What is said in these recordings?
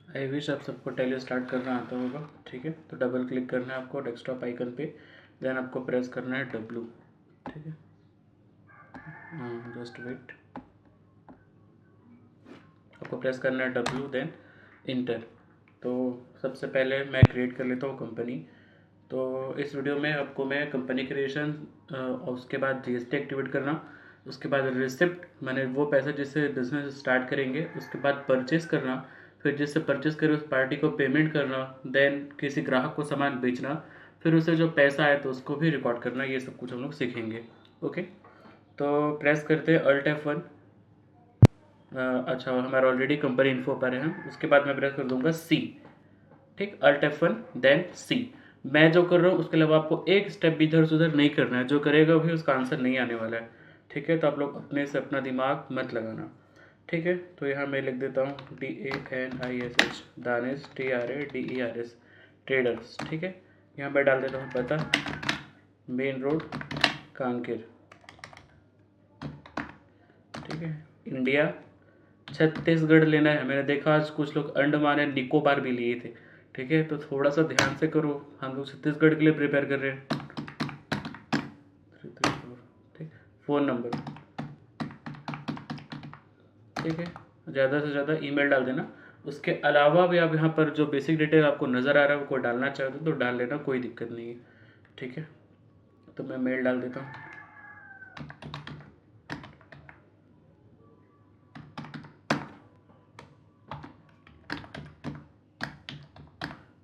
I wish आप सबको tally start करना आता होगा। ठीक है, तो डबल क्लिक करना है आपको डेस्कटॉप आइकन पे, देन आपको प्रेस करना है W। ठीक है, जस्ट वेट, आपको प्रेस करना है W, देन इंटर। तो सबसे पहले मैं क्रिएट कर लेता हूँ कंपनी। तो इस वीडियो में आपको मैं कंपनी क्रिएशन और उसके बाद GST एक्टिवेट करना, उसके बाद रिसिप्ट मैंने वो पैसा जिससे बिजनेस स्टार्ट करेंगे, उसके बाद परचेस करना, फिर जिससे परचेस करे उस पार्टी को पेमेंट करना, देन किसी ग्राहक को सामान बेचना, फिर उसे जो पैसा आए तो उसको भी रिकॉर्ड करना। ये सब कुछ हम लोग सीखेंगे। ओके, तो प्रेस करते हैं Alt F1। अच्छा, हमारा ऑलरेडी कंपनी इन्फो पर है हम, उसके बाद मैं प्रेस कर दूंगा C। ठीक, Alt F1 देन C। मैं जो कर रहा हूँ उसके अलावा आपको एक स्टेप भी इधर से उधर नहीं करना है, जो करेगा भी उसका आंसर नहीं आने वाला है। ठीक है, तो आप लोग अपने से अपना दिमाग मत लगाना। ठीक है, तो यहाँ मैं लिख देता हूँ DANISH, दानिश, TRADERS, ट्रेडर्स। ठीक है, यहाँ पर डाल देता हूँ पता, मेन रोड कांकेर। ठीक है, इंडिया, छत्तीसगढ़ लेना है। मैंने देखा आज कुछ लोग अंडमान एंड निकोबार भी लिए थे। ठीक है, तो थोड़ा सा ध्यान से करो, हम लोग छत्तीसगढ़ के लिए प्रिपेयर कर रहे हैं। 334। ठीक, फ़ोन नंबर। ठीक है, ज़्यादा से ज़्यादा ईमेल डाल देना। उसके अलावा भी आप यहाँ पर जो बेसिक डिटेल आपको नज़र आ रहा है वो कोई डालना चाहते हो तो डाल लेना, कोई दिक्कत नहीं है। ठीक है, तो मैं मेल डाल देता हूँ।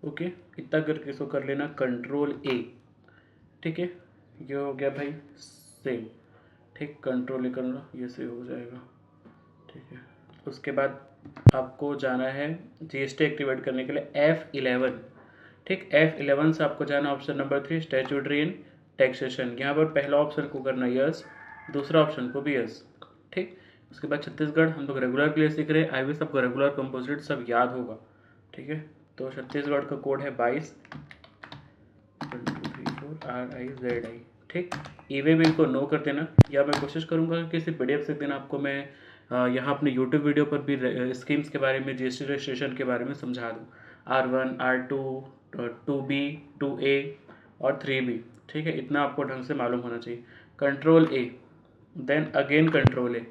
ओके, इतना करके इसको कर लेना Ctrl+A। ठीक है, ये हो गया भाई सेव। ठीक, Ctrl+A कर लो, ये सेव हो जाएगा। ठीक है, उसके बाद आपको जाना है GST एक्टिवेट करने के लिए F11। ठीक, F11 से आपको जाना option number 3, statutory and taxation. यहाँ पर पहला ऑप्शन को करना यस, दूसरा ऑप्शन को भी यस। ठीक, उसके बाद छत्तीसगढ़ हम लोग रेगुलर के लिए सीख रहे हैं। आई विश सबको रेगुलर कंपोजिट सब याद होगा। ठीक है, तो छत्तीसगढ़ का कोड है 22 RIZI। ठीक, ईवे में इनको नो कर देना, या मैं कोशिश करूँगा कि किसी PDF से दिन आपको मैं यहाँ अपने YouTube वीडियो पर भी स्कीम्स के बारे में, GST रजिस्ट्रेशन के बारे में समझा दूँ। R1, R2, 2B, 2A और 3B। ठीक है, इतना आपको ढंग से मालूम होना चाहिए। Ctrl+A, then again Ctrl+A।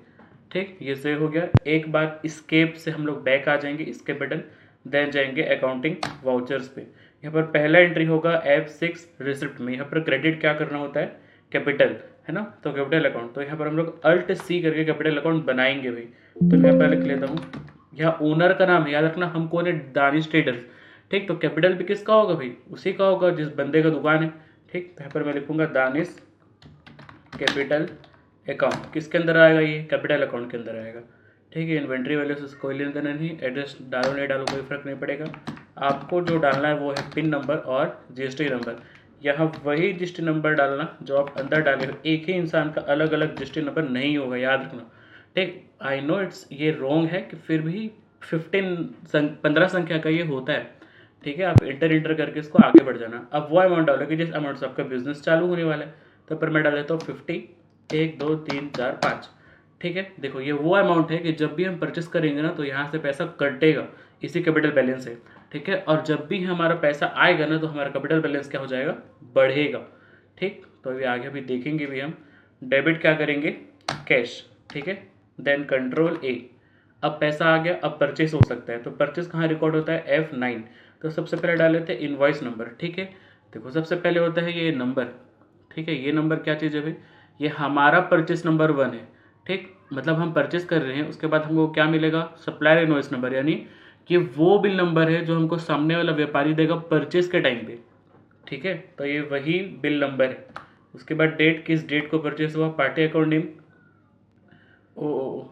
ठीक, ये सेव हो गया। एक बार स्केप से हम लोग बैक आ जाएंगे, स्केप बटन, देन जाएंगे अकाउंटिंग वाउचर्स पे। यहाँ पर पहला एंट्री होगा F6 रिसिप्ट में। यहाँ पर क्रेडिट क्या करना होता है, कैपिटल, है ना, तो कैपिटल अकाउंट। तो यहाँ पर हम लोग Alt+C करके कैपिटल अकाउंट बनाएंगे भाई। तो मैं पहले लिख लेता हूँ, यहाँ ओनर का नाम है, याद रखना हम कौन है, दानिश ट्रेडर्स। ठीक, तो कैपिटल भी किसका होगा भाई, उसी का होगा जिस बंदे का दुकान है। ठीक, तो यहाँ पर मैं लिखूंगा दानिश कैपिटल अकाउंट। किसके अंदर आएगा, ये कैपिटल अकाउंट के अंदर आएगा। ठीक है, इन्वेंट्री वैल्यू से कोई लेना देना नहीं, एड्रेस डालो नहीं डालो कोई फर्क नहीं पड़ेगा। आपको जो डालना है वो है पिन नंबर और GST नंबर। यहाँ वही GST नंबर डालना जो आप अंदर डाले हो। एक ही इंसान का अलग अलग GST नंबर नहीं होगा, याद रखना। ठीक, आई नो इट्स ये रॉन्ग है कि फिर भी 15 संख्या का ये होता है। ठीक है, आप इंटर करके इसको आगे बढ़ जाना। अब वो अमाउंट डालो कि जिस अमाउंट से आपका बिजनेस चालू होने वाला है। तो पर मैं डाल देता हूँ 50, 1 2 3 4 5। ठीक है, देखो ये वो अमाउंट है कि जब भी हम परचेस करेंगे ना तो यहाँ से पैसा कटेगा इसी कैपिटल बैलेंस से। ठीक है, और जब भी हमारा पैसा आएगा ना तो हमारा कैपिटल बैलेंस क्या हो जाएगा, बढ़ेगा। ठीक, तो अभी आगे भी देखेंगे भी हम। डेबिट क्या करेंगे, कैश। ठीक है, देन Ctrl+A। अब पैसा आ गया, अब परचेस हो सकता है। तो परचेस कहाँ रिकॉर्ड होता है, F9। तो सबसे पहले डाल लेते हैं इनवॉइस नंबर। ठीक है, देखो सबसे पहले होता है ये नंबर। ठीक है, ये नंबर क्या चीज़ है भाई, ये हमारा परचेस नंबर 1 है। ठीक, मतलब हम परचेस कर रहे हैं, उसके बाद हमको क्या मिलेगा, सप्लायर इनवॉइस नंबर, यानी कि वो बिल नंबर है जो हमको सामने वाला व्यापारी देगा परचेस के टाइम पे। ठीक है, तो ये वही बिल नंबर है। उसके बाद डेट, किस डेट को परचेस हुआ, पार्टी अकाउंट नेम। ओ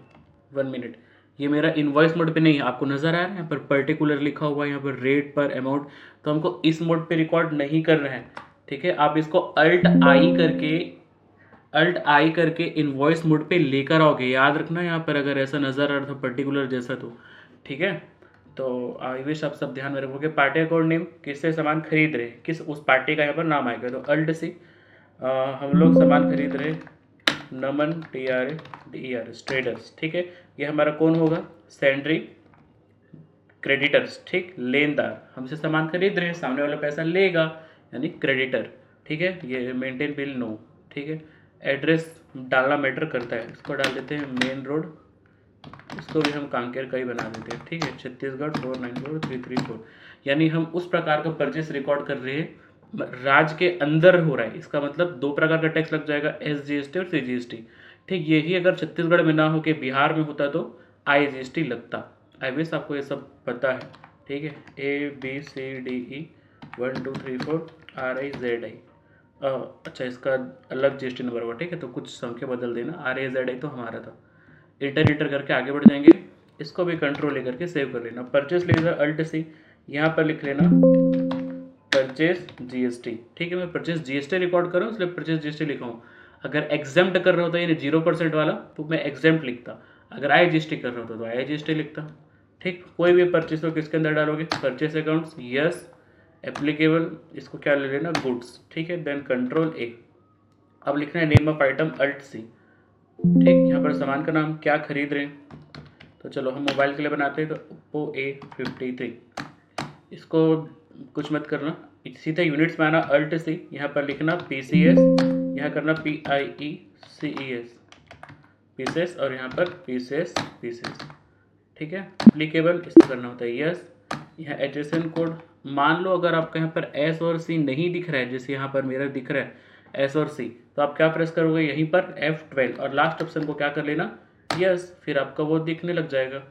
1 मिनट, ये मेरा इनवॉइस मोड पे नहीं है, आपको नज़र आ रहा है यहाँ पर पर्टिकुलर लिखा हुआ है, यहाँ पर रेट पर अमाउंट। तो हमको इस मोड पे रिकॉर्ड नहीं करना है। ठीक है, आप इसको Alt I करके इनवॉइस मोड पे लेकर आओगे, याद रखना। यहाँ पर अगर ऐसा नज़र आ रहा था पर्टिकुलर जैसा तो ठीक है। तो आई विश आप सब ध्यान में रखोगे। पार्टी अकाउंट नेम, किससे सामान खरीद रहे, किस उस पार्टी का यहाँ पर नाम आएगा। तो Alt+C, हम लोग सामान खरीद रहे नमन TRADERS ट्रेडर्स। ठीक है, ये हमारा कौन होगा, सेंड्री क्रेडिटर्स, ठीक, लेनदार, हमसे सामान खरीद रहे हैं, सामने वाला पैसा लेगा यानी क्रेडिटर, ठीक है। ये मेंटेन बिल नो, ठीक है। एड्रेस डालना मैटर करता है, इसको डाल देते हैं मेन रोड, इसको भी हम कांकेर का ही बना देते हैं, ठीक है, छत्तीसगढ़ 494334। यानी हम उस प्रकार का परचेस रिकॉर्ड कर रहे हैं राज्य के अंदर हो रहा है, इसका मतलब दो प्रकार का टैक्स लग जाएगा, SGST और CGST, ठीक। यही अगर छत्तीसगढ़ में ना हो के बिहार में होता तो IGST लगता। आई विश आपको ये सब पता है, ठीक है। ABCDE 1 2 3 4 RIZI, अच्छा इसका अलग GST नंबर होगा, ठीक है, तो कुछ संख्या बदल देना, RIZI तो हमारा था। इंटर करके आगे बढ़ जाएंगे, इसको भी कंट्रोल लेकर के सेव कर लेना। परचेस ले लेना अल्ट सी, यहाँ पर लिख लेना परचेस GST, ठीक है। मैं परचेस GST रिकॉर्ड कर रहा हूँ इसलिए परचेस GST लिखा हूँ। अगर एग्जाम्प्ट कर रहा होता यानी 0% वाला तो मैं एग्जाम्प्ट लिखता, अगर IGST कर रहा होता तो IGST लिखता, ठीक। कोई भी परचेस हो किसके अंदर डालोगे, परचेस अकाउंट्स, यस, एप्लीकेबल, इसको क्या ले लेना, गुड्स, ठीक है। देन कंट्रोल A, अब लिखना है name of item alt C, ठीक। यहाँ पर सामान का नाम क्या खरीद रहे हैं, तो चलो हम मोबाइल के लिए बनाते हैं तो Oppo A53, इसको कुछ मत करना, सीधा यूनिट्स में आना अल्ट सी, यहाँ पर लिखना PCS, यहाँ करना PIECES पीसेस, और यहाँ पर पीसेस, ठीक है। एप्लीकेबल इसको करना होता है यस, यहाँ HSN कोड, मान लो अगर आपका यहाँ पर S और C नहीं दिख रहा है, जैसे यहाँ पर मेरा दिख रहा है S और C, तो आप क्या प्रेस करोगे, यहीं पर F12 और लास्ट ऑप्शन को क्या कर लेना यस, फिर आपका वो दिखने लग जाएगा।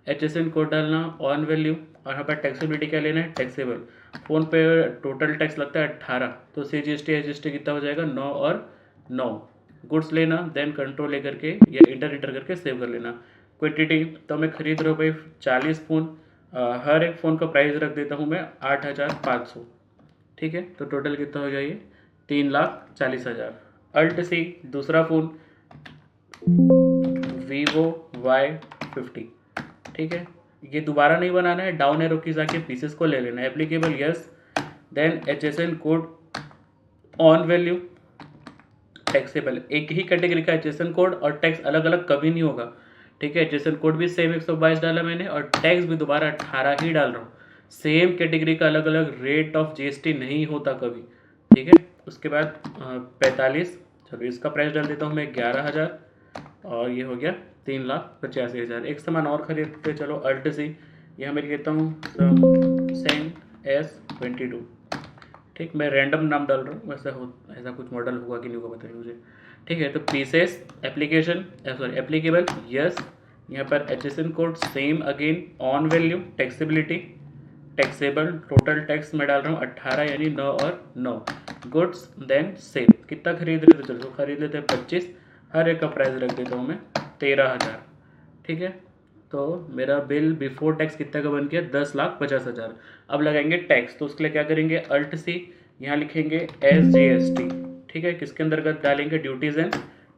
HSN कोड डालना, ऑन वैल्यू, और यहाँ पर टैक्सेबिलिटी क्या लेना है, टैक्सेबल। फ़ोन पे टोटल टैक्स लगता है 18, तो CGST HST कितना हो जाएगा 9 और 9। गुड्स लेना, देन कंट्रोल लेकर के या इंटर करके सेव कर लेना। क्वांटिटी तो मैं खरीद रहा हूँ भाई 40 फ़ोन, हर एक फ़ोन का प्राइस रख देता हूँ मैं 8500, ठीक है। तो टोटल कितना हो जाइए 3,40,000। अल्ट सी, दूसरा फ़ोन Vivo Y50, ठीक है। ये दोबारा नहीं बनाना है, डाउन एरो की जाके पीसेस को ले लेना है, applicable yes, then HSN code, on value, taxable, एक ही कैटेगरी का HSN कोड और टैक्स अलग अलग कभी नहीं होगा, ठीक है। HSN कोड भी सेम 122 डाला मैंने और टैक्स भी दोबारा 18 ही डाल रहा हूँ, सेम कैटेगरी का अलग अलग रेट ऑफ GST नहीं होता कभी, ठीक है। उसके बाद 45, चलो इसका प्राइस डाल देता हूँ मैं 11,000, और ये हो गया 3,85,000। एक सामान और खरीदते, चलो अल्ट सी, यहाँ मैं कहता हूँ सेन S22, ठीक। मैं रैंडम नाम डाल रहा हूँ, ऐसा कुछ मॉडल होगा कि नहीं होगा बताइए मुझे, ठीक है। तो pieces, application sorry applicable yes, यहाँ पर HSN code same again, on value, taxability, taxable, total tax मैं डाल रहा हूँ 18 यानी 9 और 9। गुड्स, देन सेल, कितना खरीद रहे थे, चलो खरीद लेते हैं 25, हर एक का प्राइस रख देता हूँ मैं 13,000, ठीक है। तो मेरा बिल बिफोर टैक्स कितना का बन गया 10,50,000। अब लगाएंगे टैक्स, तो उसके लिए क्या करेंगे अल्ट सी, यहाँ लिखेंगे SGST, ठीक है। किसके अंतर्गत डालेंगे, duties and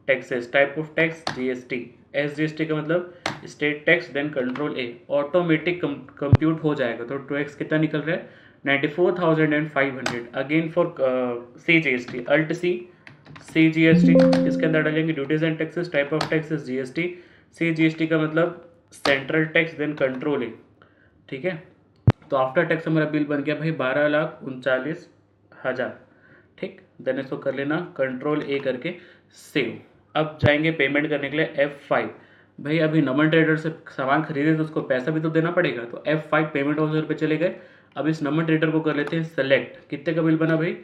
taxes, type of tax GST, SGST का मतलब state tax, then control A, automatic compute हो जाएगा। तो टैक्स कितना निकल रहा है 94,500। Again for CGST, alt C, CGST इसके अंदर डालेंगे duties and taxes, type of taxes GST, CGST का मतलब central tax, then control A, ठीक है। तो आफ्टर टैक्स हमारा बिल बन गया भाई 12,39,000, ठीक। देन इसको कर लेना कंट्रोल A करके सेव। अब जाएंगे पेमेंट करने के लिए F5, भाई अभी नमन ट्रेडर से सामान खरीदे तो उसको पैसा भी तो देना पड़ेगा, तो F5 पेमेंट वाउचर पे चले गए। अब इस नमन ट्रेडर को कर लेते हैं सेलेक्ट, कितने का बिल बना भाई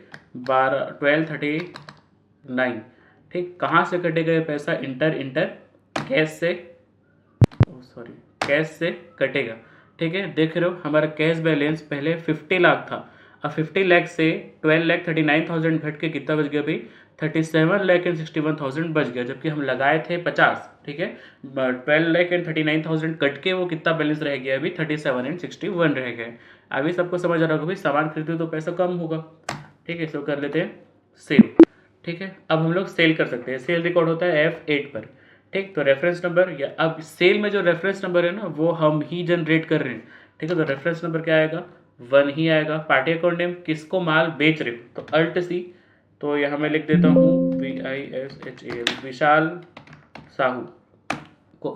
12,39, ठीक। कहाँ से कटेगा ये पैसा, इंटर कैश से, सॉरी कैश से कटेगा, ठीक है। देख रहे हो हमारा कैश बैलेंस पहले 50 लाख था, अब 50 लाख से 12,39,000 घट के कितना बच गया भाई 37,61,000 बच गया, जबकि हम लगाए थे 50, ठीक है। 12,39,000 कट के वो कितना बैलेंस रह गया अभी 37,61 रह गया। अभी सबको समझ आ रहा होगा भाई सामान खरीदते तो पैसा कम होगा, ठीक है। इसको कर लेते हैं सेव, ठीक है। अब हम लोग सेल कर सकते हैं, सेल रिकॉर्ड होता है F8 पर, ठीक। तो रेफरेंस नंबर, या अब सेल में जो रेफरेंस नंबर है ना वो हम ही जनरेट कर रहे हैं, ठीक है। तो रेफरेंस नंबर क्या आएगा 1 ही आएगा। पार्टी अकाउंट नेम, किसको माल बेच रहे हो, तो अल्ट सी, तो यहाँ मैं लिख देता हूँ VISHAL, विशाल साहू,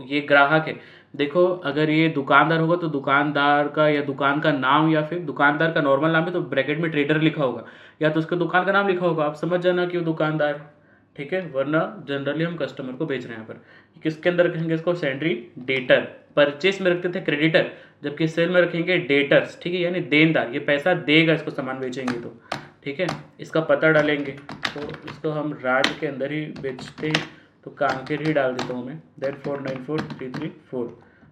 ये ग्राहक है। देखो अगर ये दुकानदार होगा तो दुकानदार का या दुकान का नाम, या फिर दुकानदार का नॉर्मल नाम है तो ब्रैकेट में ट्रेडर लिखा होगा, या तो उसके दुकान का नाम लिखा होगा, आप समझ जाना कि वो दुकानदार है। ठीक है, वरना जनरली हम कस्टमर को बेच रहे हैं यहाँ पर। किसके अंदर रखेंगे इसको? Sundry debtor. परचेस में रखते थे क्रेडिटर, जबकि सेल में रखेंगे डेटर्स। ठीक है, यानी देनदार, ये पैसा देगा इसको सामान बेचेंगे तो। ठीक है, इसका पता डालेंगे, तो इसको हम राज के अंदर ही बेचते हैं, तो कांकेर ही डाल देता हूँ मैं, दैट 494334।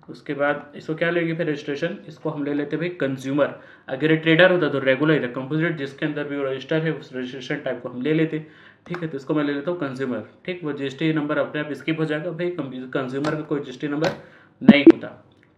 उसके बाद इसको क्या लेंगे फिर? रजिस्ट्रेशन। इसको हम ले लेते भाई कंज्यूमर। अगर ये ट्रेडर होता तो रेगुलर कंपोजिट, जिसके अंदर भी वो रजिस्टर है उस रजिस्ट्रेशन टाइप को हम ले लेते। ठीक है, तो इसको मैं ले लेता हूँ कंज्यूमर। ठीक, वो जीएसटी नंबर अपने आप स्किप हो जाएगा भाई, कंज्यूमर का कोई जीएसटी नंबर नहीं होता।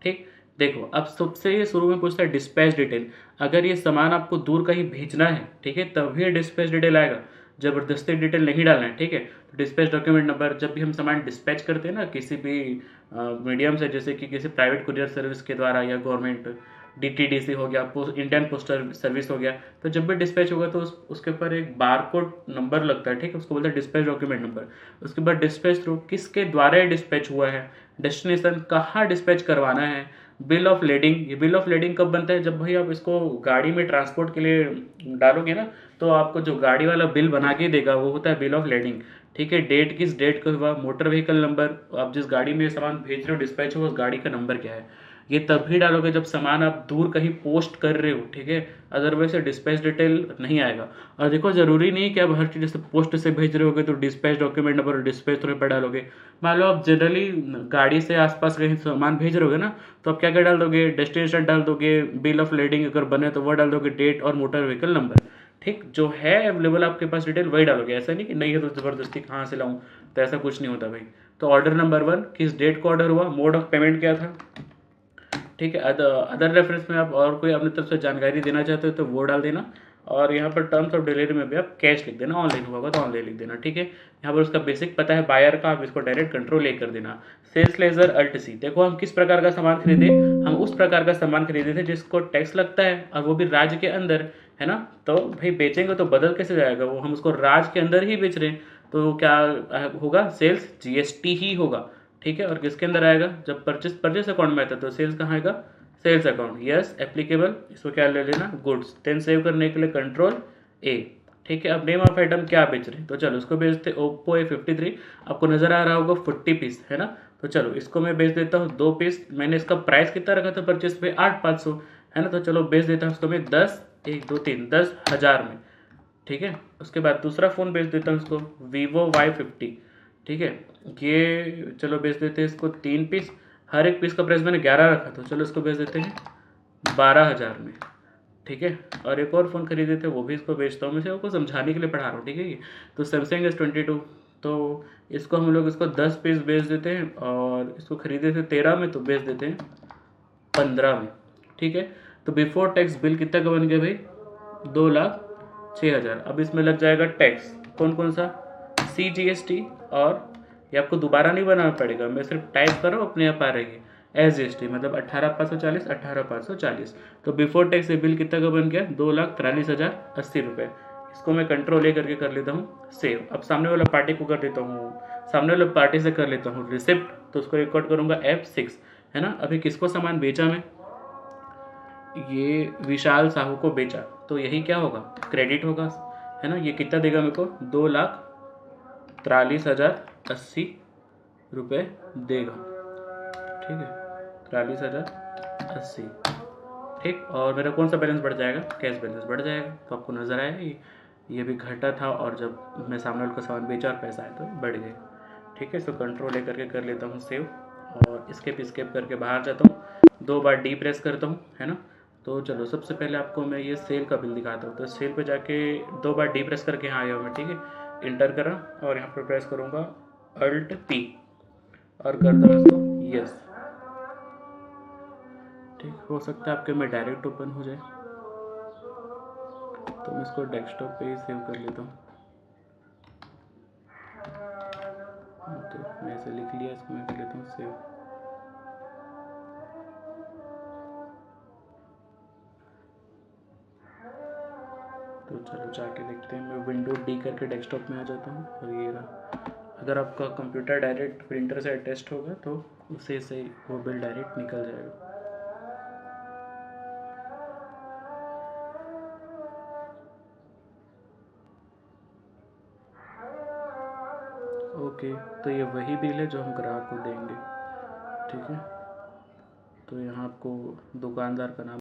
ठीक, देखो अब सबसे ये शुरू में पूछता है डिस्पैच डिटेल। अगर ये सामान आपको दूर कहीं भेजना है, ठीक है, तभी डिस्पैच डिटेल आएगा, जबरदस्ती डिटेल नहीं डालना है। ठीक है, तो डिस्पैच डॉक्यूमेंट नंबर, जब भी हम सामान डिस्पैच करते हैं ना किसी भी मीडियम से, जैसे कि किसी प्राइवेट कुरियर सर्विस के द्वारा या गवर्नमेंट डीटीडीसी हो गया, इंडियन पोस्टल सर्विस हो गया, तो जब भी डिस्पैच होगा तो उसके ऊपर एक बारकोड नंबर लगता है। ठीक है, उसको बोलते हैं डिस्पैच डॉक्यूमेंट नंबर। उसके बाद डिस्पैच थ्रू, किसके द्वारा डिस्पैच हुआ है, डेस्टिनेशन कहाँ डिस्पैच करवाना है, बिल ऑफ लेडिंग। ये बिल ऑफ लेडिंग कब बनता है? जब भाई आप इसको गाड़ी में ट्रांसपोर्ट के लिए डालोगे ना, तो आपको जो गाड़ी वाला बिल बना के देगा वो होता है बिल ऑफ लेडिंग। ठीक है, डेट किस डेट को हुआ, मोटर व्हीकल नंबर, आप जिस गाड़ी में सामान भेज रहे हो डिस्पैच हो उस गाड़ी का नंबर क्या है, ये तभी डालोगे जब सामान आप दूर कहीं पोस्ट कर रहे हो। ठीक है, अदरवाइज डिस्पैच डिटेल नहीं आएगा। और देखो जरूरी नहीं कि आप हर चीज़ जैसे पोस्ट से भेज रहे होगे तो डिस्पैच डॉक्यूमेंट नंबर और डिस्पैच थ्रू पर डालोगे। मान लो आप जनरली गाड़ी से आसपास कहीं सामान भेज रहे होगे ना, तो आप क्या क्या डाल दोगे? डेस्टिनेशन डाल दोगे, बिल ऑफ लेडिंग अगर बने तो वो डाल दोगे, डेट और मोटर व्हीकल नंबर। ठीक, जो है अवेलेबल आपके पास डिटेल वही डालोगे, ऐसा नहीं कि नहीं है तो ज़बरदस्ती कहाँ से लाऊं, तो ऐसा कुछ नहीं होता भाई। तो ऑर्डर नंबर 1, किस डेट को ऑर्डर हुआ, मोड ऑफ पेमेंट क्या था। ठीक है, अदर रेफरेंस में आप और कोई अपनी तरफ से जानकारी देना चाहते हो तो वो डाल देना। और यहाँ पर टर्म्स ऑफ डिलीवरी में भी आप कैश लिख देना, ऑनलाइन होगा तो ऑनलाइन लिख देना। ठीक है, यहाँ पर उसका बेसिक पता है बायर का, आप इसको डायरेक्ट कंट्रोल ए कर देना। Sales ledger alt C. देखो हम किस प्रकार का सामान खरीदे, हम उस प्रकार का सामान खरीदे थे जिसको टैक्स लगता है, और वो भी राज्य के अंदर, है ना। तो भाई बेचेंगे तो बदल कैसे जाएगा, वो हम उसको राज्य के अंदर ही बेच रहे हैं, तो क्या होगा? सेल्स जीएसटी ही होगा। ठीक है, और किसके अंदर आएगा? जब परचेस परचेस अकाउंट में आता है तो सेल्स कहाँ आएगा? Sales account. यस एप्लीकेबल, इसको क्या ले लेना? गुड्स। देन सेव करने के लिए कंट्रोल ए। ठीक है, अब नेम ऑफ आइटम क्या बेच रहे हैं, तो चलो इसको बेचते ओप्पो A53। आपको नजर आ रहा होगा 40 पीस, है ना। तो चलो इसको मैं बेच देता हूँ 2 पीस। मैंने इसका प्राइस कितना रखा था परचेस पे? 8,500, है ना। तो चलो बेच देता हूँ इसको मैं 10, 1 2 3 10,000 में। ठीक है, उसके बाद दूसरा फ़ोन बेच देता हूँ इसको, वीवो Y50। ठीक है, ये चलो बेच देते हैं इसको 3 पीस। हर एक पीस का प्राइस मैंने 11 रखा था, चलो इसको बेच देते हैं 12,000 में। ठीक है, और एक और फ़ोन खरीदे थे वो भी इसको बेचता हूँ, मैं से आपको समझाने के लिए पढ़ा रहा हूँ। ठीक है, ये तो सैमसंग S22, तो इसको हम लोग इसको 10 पीस बेच देते हैं, और इसको खरीदे थे 13 में तो बेच देते हैं 15 में। ठीक है, तो बिफोर टैक्स बिल कितना का बन गया भाई? 2,06,000। अब इसमें लग जाएगा टैक्स, कौन कौन सा? CGST, और ये आपको दोबारा नहीं बनाना पड़ेगा, मैं सिर्फ टाइप कर रहा हूँ, अपने आप आ रही है। SGST मतलब 18,540, 18,540। तो बिफोर टैक्स ये बिल कितना का बन गया? 2,43,080 रुपये। इसको मैं कंट्रोल ए करके कर लेता हूँ सेव। अब सामने वाला पार्टी को कर देता हूँ, सामने वाले पार्टी से कर लेता हूँ रिसिप्ट, तो उसको रिकॉर्ड करूँगा F6, है ना। अभी किसको सामान बेचा मैं? ये विशाल साहू को बेचा, तो यही क्या होगा? क्रेडिट होगा, है ना। ये कितना देगा मेरे को? 2,43,080 रुपये देगा। ठीक है, 43,080। ठीक, और मेरा कौन सा बैलेंस बढ़ जाएगा? कैश बैलेंस बढ़ जाएगा। तो आपको नज़र आया ये भी घटा था, और जब मैं सामने वाले को सामान बेचा और पैसा आया तो बढ़ गए। ठीक है, इसको कंट्रोल ए करके कर लेता हूँ सेव, और स्केप करके बाहर जाता हूँ, 2 बार डी प्रेस करता हूँ, है ना। तो चलो सबसे पहले आपको मैं ये सेल का बिल दिखाता हूँ। तो सेल पे जाके 2 बार डी प्रेस करके यहाँ आया हूँ मैं। ठीक है, इंटर करा, और यहाँ पर प्रेस करूँगा अल्ट P, और करता हूँ इसको यस। ठीक, हो सकता है आपके में डायरेक्ट ओपन हो जाए, तो मैं इसको डेस्कटॉप पे ही सेव कर लेता हूँ। तो मैं ऐसे लिख लिया, इसको मैं कर लेता हूँ सेव। तो चलो जाके देखते हैं। मैं विंडो डी करके डेस्कटॉप में आ जाता हूँ, और ये रहा अगर आपका कंप्यूटर डायरेक्ट प्रिंटर से अटैच्ड होगा तो उसी से वो बिल डायरेक्ट निकल जाएगा। ओके, तो ये वही बिल है जो हम ग्राहक को देंगे। ठीक है, तो यहाँ आपको दुकानदार का नाम